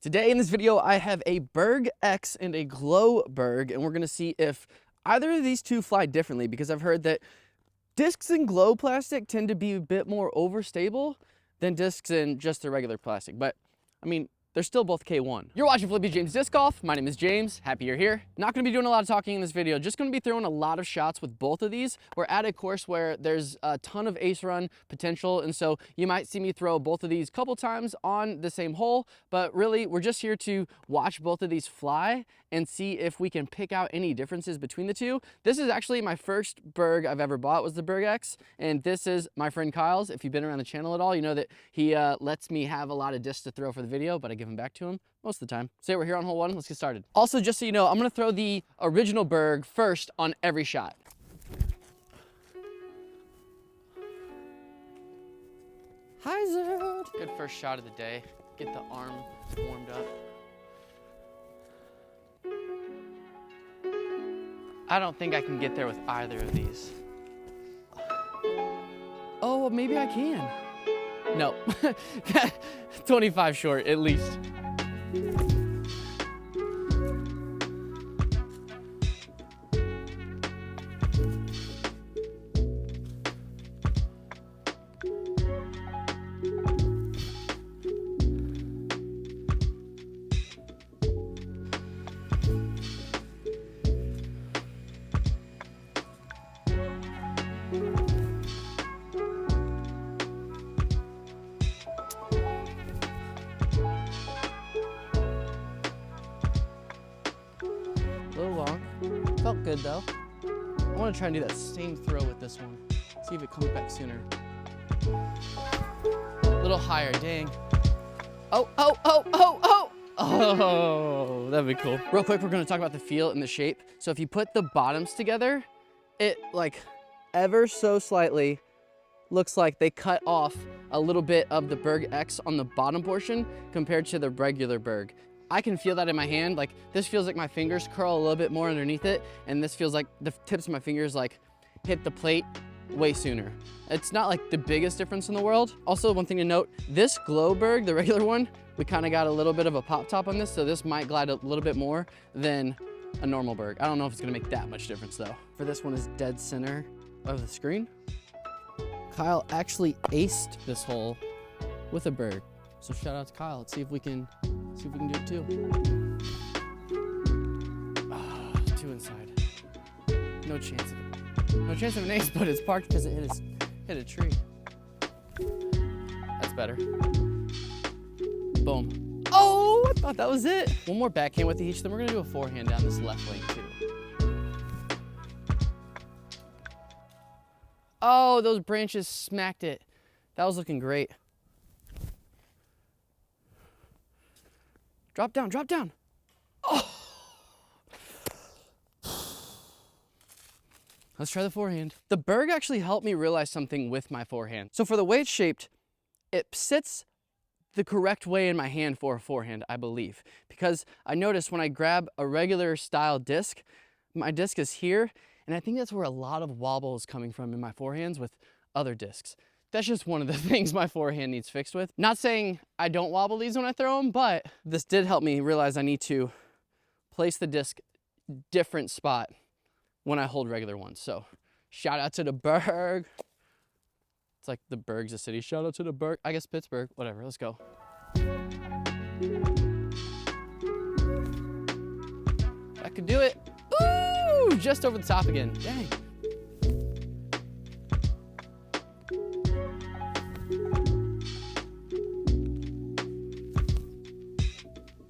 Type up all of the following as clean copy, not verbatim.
Today in this video, I have a Berg X and a Glow Berg, and we're gonna see if either of these two fly differently, because I've heard that discs in glow plastic tend to be a bit more overstable than discs in just the regular plastic. But I mean, they're still both K1. You're watching Flippy James Disc Golf. My name is James. Happy you're here. Not gonna be doing a lot of talking in this video, just gonna be throwing a lot of shots with both of these. We're at a course where there's a ton of ace run potential, and so you might see me throw both of these a couple times on the same hole, but really we're just here to watch both of these fly and see if we can pick out any differences between the two. This is actually my first Berg I've ever bought, was the Berg X, and this is my friend Kyle's. If you've been around the channel at all, you know that he lets me have a lot of discs to throw for the video, but I give them back to him most of the time. So yeah, we're here on hole one. Let's get started. Also, just so you know, I'm gonna throw the original Berg first on every shot. Hyzer. Good first shot of the day. Get the arm warmed up. I don't think I can get there with either of these. Oh, maybe I can. No, 25 short at least. A little long. Felt good though. I want to try and do that same throw with this one. See if it comes back sooner. A little higher, dang. Oh, oh, oh, oh, oh! Oh, that'd be cool. Real quick, we're going to talk about the feel and the shape. So if you put the bottoms together, it like ever so slightly looks like they cut off a little bit of the Berg X on the bottom portion compared to the regular Berg. I can feel that in my hand. Like, this feels like my fingers curl a little bit more underneath it, and this feels like the tips of my fingers like hit the plate way sooner. It's not like the biggest difference in the world. Also, one thing to note, this Glow Berg, the regular one, we kind of got a little bit of a pop top on this, so this might glide a little bit more than a normal Berg. I don't know if it's gonna make that much difference though. For this one is dead center of the screen. Kyle actually aced this hole with a Berg. So shout out to Kyle. Let's see if we can do it too. Oh, two inside. No chance of it. No chance of an ace, but it's parked because it hit a tree. That's better. Boom. Oh, I thought that was it. One more backhand with each, then we're gonna do a forehand down this left lane too. Oh, those branches smacked it. That was looking great. Drop down, drop down. Oh. Let's try the forehand. The Berg actually helped me realize something with my forehand. So for the way it's shaped, it sits the correct way in my hand for a forehand, I believe. Because I noticed when I grab a regular style disc, my disc is here, and I think that's where a lot of wobble is coming from in my forehands with other discs. That's just one of the things my forehand needs fixed with. Not saying I don't wobble these when I throw them, but this did help me realize I need to place the disc different spot when I hold regular ones. So shout out to the Berg. It's like the Berg's a city. Shout out to the Berg. I guess Pittsburgh, whatever, let's go. That could do it. Ooh, just over the top again, dang.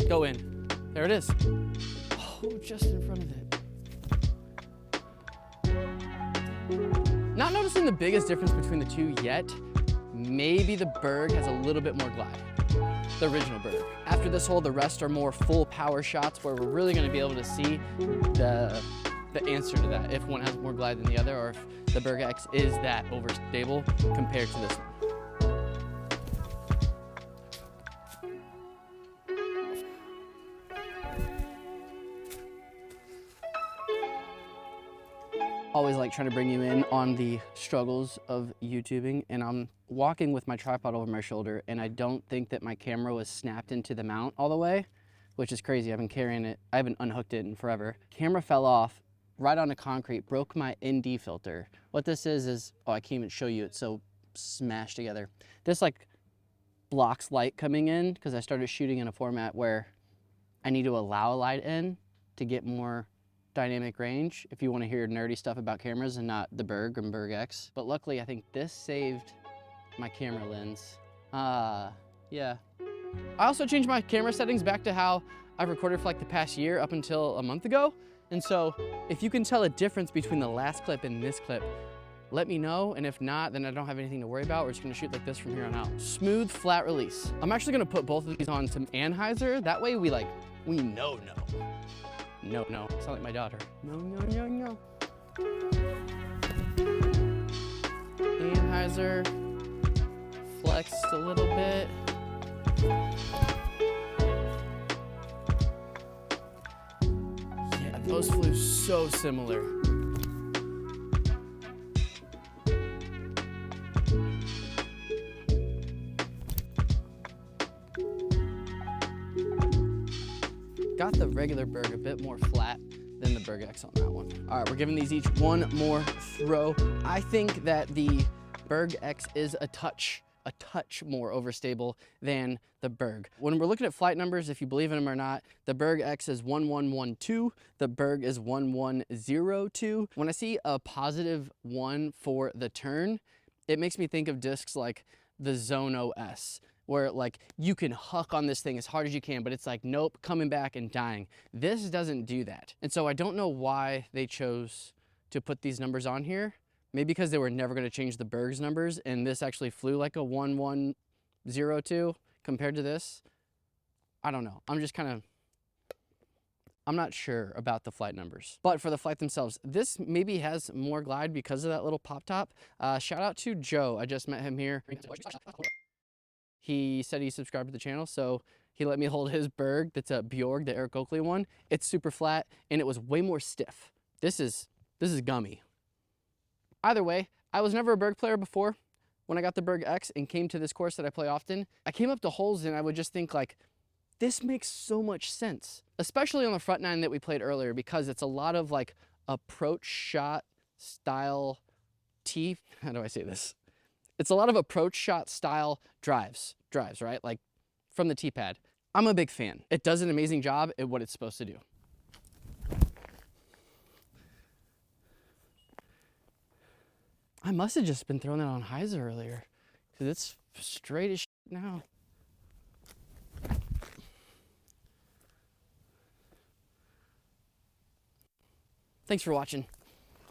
Go in. There it is. Oh, just in front of it. Not noticing the biggest difference between the two yet. Maybe the Berg has a little bit more glide. The original Berg. After this hole, the rest are more full power shots where we're really gonna be able to see the answer to that. If one has more glide than the other, or if the Berg X is that overstable compared to this one. always like trying to bring you in on the struggles of YouTubing, and I'm walking with my tripod over my shoulder, and I don't think that my camera was snapped into the mount all the way, which is crazy. I've been carrying it. I haven't unhooked it in forever. Camera fell off right onto concrete, broke my ND filter. What this is, oh, I can't even show you. It's so smashed together. This like blocks light coming in because I started shooting in a format where I need to allow a light in to get more dynamic range if you want to hear nerdy stuff about cameras and not the Berg and Berg X. But luckily I think this saved my camera lens. Yeah. I also changed my camera settings back to how I've recorded for like the past year up until a month ago. And so if you can tell a difference between the last clip and this clip, let me know. And if not, then I don't have anything to worry about. We're just gonna shoot like this from here on out. Smooth, flat release. I'm actually gonna put both of these on some Anheuser. That way we know. No, sound like my daughter. No. Anheuser, flexed a little bit. Yeah, those flew so similar. Got the regular Berg a bit more flat than the Berg X on that one. All right, we're giving these each one more throw. I think that the Berg X is a touch more overstable than the Berg. When we're looking at flight numbers, if you believe in them or not, the Berg X is 1112, the Berg is 1102. When I see a +1 for the turn, it makes me think of discs like the Zone OS, where like you can huck on this thing as hard as you can, but it's like, nope, coming back and dying. This doesn't do that. And so I don't know why they chose to put these numbers on here. Maybe because they were never gonna change the Berg's numbers, and this actually flew like a 1102 compared to this. I don't know, I'm not sure about the flight numbers. But for the flight themselves, this maybe has more glide because of that little pop top. Shout out to Joe, I just met him here. He said he subscribed to the channel, so he let me hold his Berg. That's a Bjorg, the Eric Oakley one. It's super flat, and it was way more stiff. This is gummy. Either way, I was never a Berg player before. When I got the Berg X and came to this course that I play often, I came up to holes and I would just think like, this makes so much sense, especially on the front nine that we played earlier, because it's a lot of like approach shot style tee. How do I say this? It's a lot of approach shot style drives, right? Like from the tee pad. I'm a big fan. It does an amazing job at what it's supposed to do. I must have just been throwing that on Heiser earlier, because it's straight as shit now. Thanks for watching.